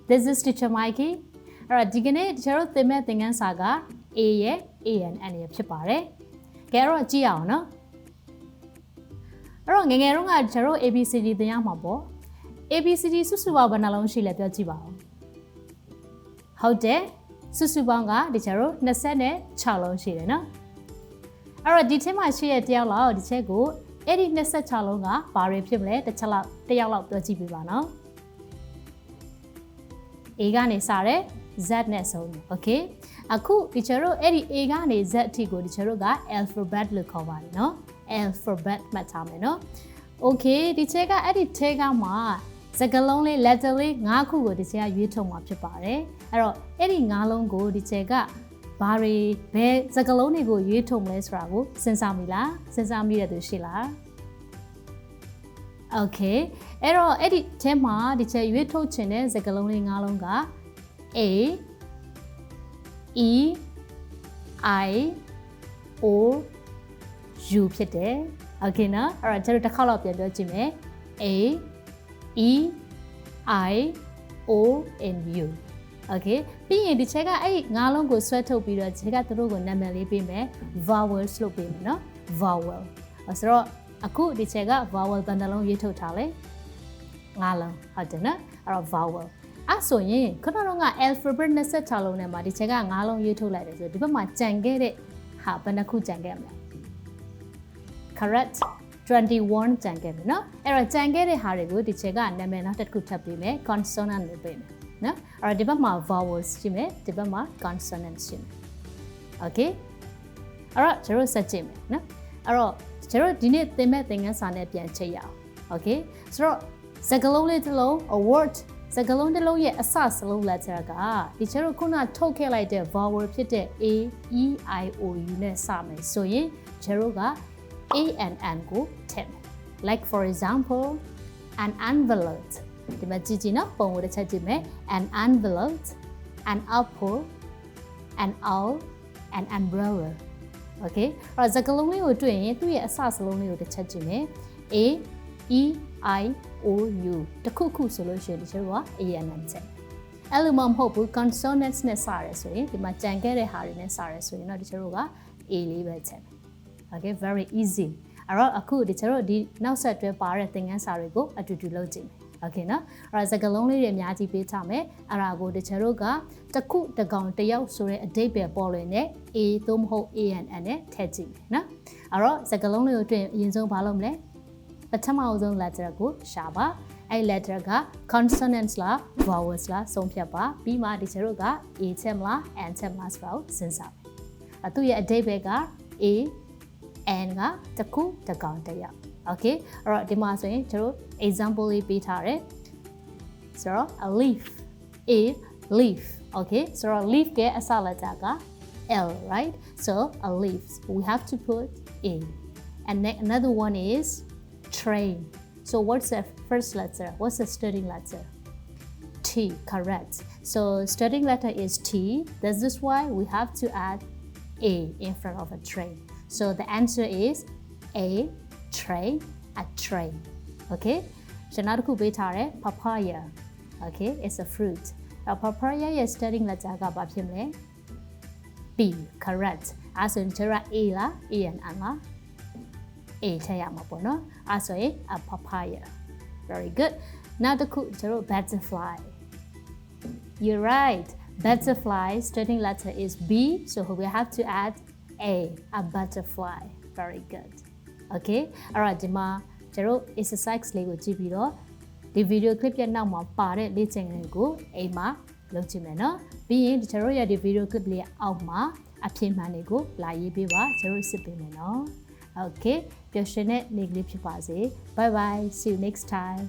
This is Teacher Mikey. အဲ့တော့ဒီကနေ့ကျွန်တော်သင်မဲ့သင်ခန်းစာက A ရဲ့ ANN ရဲ့ဖြစ်ပါတယ်။ကဲတော့ကြည့်အောင်နော်။အဲ့တော့ငယ်ငယ်တုန်းကကျွန်တော် ABCD သင်ရမှာပေါ့။ ABCD စုစုပေါင်းဘယ်နှလုံးရှိလဲပြောကြည့်ပါဦး။ဟုတ်တယ်။စုစုပေါင်းကဒီကျွန်တော်26လုံးရှိတယ်နော်။အဲ့တော့ဒီထဲမှာရှိတဲ့တယောက်လောက်ဒီချက်ကိုအဲ့ဒီ26လုံးကဘာတွေဖြစ်မလဲတစ်ယောက်လောက်ပြောကြည့်ပြပါနော်။ A ကနေစတယ် Z နဲ့ဆုံးတယ် okay အခုဒီကျတို့အဲ့ဒီ A ကနေ Z အထိကိုဒီကျတို့က alphabet လို့ခေါ်ပါတယ်เนาะ alphabet မှတ်ထားမယ်เนาะ okay ဒီချက်ကအဲ့ဒီထဲကမှာစကားလုံးလေး letter လေး5ခုကိုဒီချက်ကရွေးထုတ်မှာဖြစ်ပါတယ်အဲ့တော့အဲ့ဒီ5လုံးကိုဒီချက်ကဘာတွေဘယ်စကားလုံးတွေကိုရွေးထုတ်မလဲဆိုတာကိုစဉ်းစားမိလားစဉ်းစားမိတဲ့သူရှိလား okay အဲ့တော့အဲ့ဒီထဲမှာဒီချက်ရွေးထုတ်ခြင်းတဲ့စကားလုံးလေး5လုံးက A E I O U ဖြစ်တယ် okay နော်အဲ့တော့ကျွန်တော်တစ်ခါတော့ပြန်ပြောကြည့်မယ် A E I O and U okay ပြီးရင်ဒီချက်ကအဲ့ဒီ5လုံးကိုဆွဲထုတ်ပြီးတော့ချက်ကသူတို့ကိုနာမည်လေးပေးမယ် vowels လို့ပေးမယ်နော် vowel ဆိုတော့အခုဒီချက်က vowel ဘယ်နှလုံးရေးထုတ်ထားလဲ5လုံးဟုတ်တယ်နော်အဲ့တော့ vowel အဲ့ဆိုရင်ခုနက alphabet 26လုံးနဲ့မှာဒီချက်က5လုံးရေးထုတ်လိုက်တယ်ဆိုဒီဘက်မှာကြံခဲ့တဲ့ဟာဘယ်နှခုကြံခဲ့မလဲ correct 21ကြံခဲ့ပြီเนาะအဲ့တော့ကြံခဲ့တဲ့ဟာတွေကိုဒီချက်ကနာမည်နောက်တစ်ခုထပ်ပေးမယ် consonant လို့ပေးမယ်เนาะအဲ့တော့ဒီဘက်မှာ vowels ရှိမယ်ဒီဘက်မှာ consonants ရှိမယ် okay အဲ့တော့ကျွန်တော်ဆက်ကြည့်မယ်เนาะအဲ့တော့ကျွန်တော်ဒီနေ့သင်မဲ့သင်ခန်းစာနဲ့ပြန်ချိန်ရအောင် okay ဆိုတော့စကားလုံးလေးတစ်လုံး a word စကားလုံးတစ်လုံးရဲ့အစစလုံး letter ကဒီကျွန်တော်ခုနထုတ်ခဲ့လိုက်တဲ့ vowel ဖြစ်တဲ့ A E I O U နဲ့စမယ်ဆိုရင်ကျွန်တော်က ANN ကိုထည့်မယ် like for example an envelope ဒီမှာကြည့်နော်ပုံကိုတစ်ချက်ကြည့်မယ် an envelope an apple an owl an umbrella okay အဲ့ဒါစကားလုံးလေးကိုတွေ့ရင်သူ့ရဲ့အစစလုံးလေးကိုတစ်ချက်ကြည့်မယ် A E I O U တခုခုဆိုလို့ရှိရင်ဒီကျတော့ ANN ချက်အဲ့လိုမှမဟုတ်ဘူး consonants နဲ့စရဲဆိုရင်ဒီမှာကြံခဲ့တဲ့ဟာတွေနဲ့စရဲဆိုရင်တော့ဒီကျတော့က A လေးပဲချက်မယ် okay very easy အဲ့တော့အခုဒီကျတော့ဒီနောက်ဆက်တွဲပါတဲ့သင်ခန်းစာတွေကိုအတူတူလုပ်ကြည့်မယ် okay နော်အဲ့ဒါစကားလုံးလေးတွေအများကြီးပေးထားမယ်အဲ့ဒါကိုဒီကျတော့ကတစ်ခုတစ်ကောင်တစ်ယောက်ဆိုတဲ့အဓိပ္ပာယ်ပေါ်လွင်တဲ့ A သို့မဟုတ် ANN နဲ့ထည့်ကြည့်မယ်နော်အဲ့တော့စကားလုံးလေးကိုတွေ့အရင်ဆုံးဘာလုပ်မလဲပထမဆုံး letter ကိုရှာပါအဲ့ letter က consonants လား vowels လားဆုံးဖြတ်ပါပြီးမှဒီကျတော့က A ချက်မလား N ချက်မလားဆိုတာကိုစဉ်းစားမယ်အဲ့သူ့ရဲ့အဓိပ္ပာယ်က A N ကတစ်ခုတစ်ကောင်တစ်ယောက် okay အဲ့တော့ဒီမှာဆိုရင်ကျတို့ example လေးပေးထားတယ်ဆိုတော့ a leaf a leaf okay ဆိုတော့ leaf ရဲ့အစ letter က L right so a leaf we have to put A and another one is train so what's the first letter what's the starting letter T correct so starting letter is T this is why we have to add A in front of a train so the answer is A train a train okay ကျွန်တော်တို့ခုပေးထားတဲ့ papaya okay it's a fruit papaya ရဲ့ starting letter ကဘာဖြစ်မလဲ B correct အဲ့ဆိုရင်ကျွန်တော် A လား ANN လား A ထည့်ရမှာပေါ့နော်အဲ့ဆိုရင် a papaya very good နောက်တစ်ခုကျွန်တော် butterfly you're right butterfly starting letter is B so we have to add a butterfly very good okay အဲ့တော့ဒီမှာကျွန်တော် exercise လေးကိုကြည့်ပြီးတော့ဒီ video clip ရဲ့နောက်မှာပါတဲ့လေ့ကျင့်ခန်းကိုအိမ်မှာလုပ်ကြည့်မယ်နော်ပြီးရင်ကျွန်တော်ရဲ့ဒီ video clip လေးအောက်မှာအဖြေမှန်တွေကိုလာရေးပေးပါကျွန်တော်စစ်ပေးမယ်နော် okay ပျော်ရွှင်တဲ့နေ့ကလေးဖြစ်ပါစေ bye bye see you next time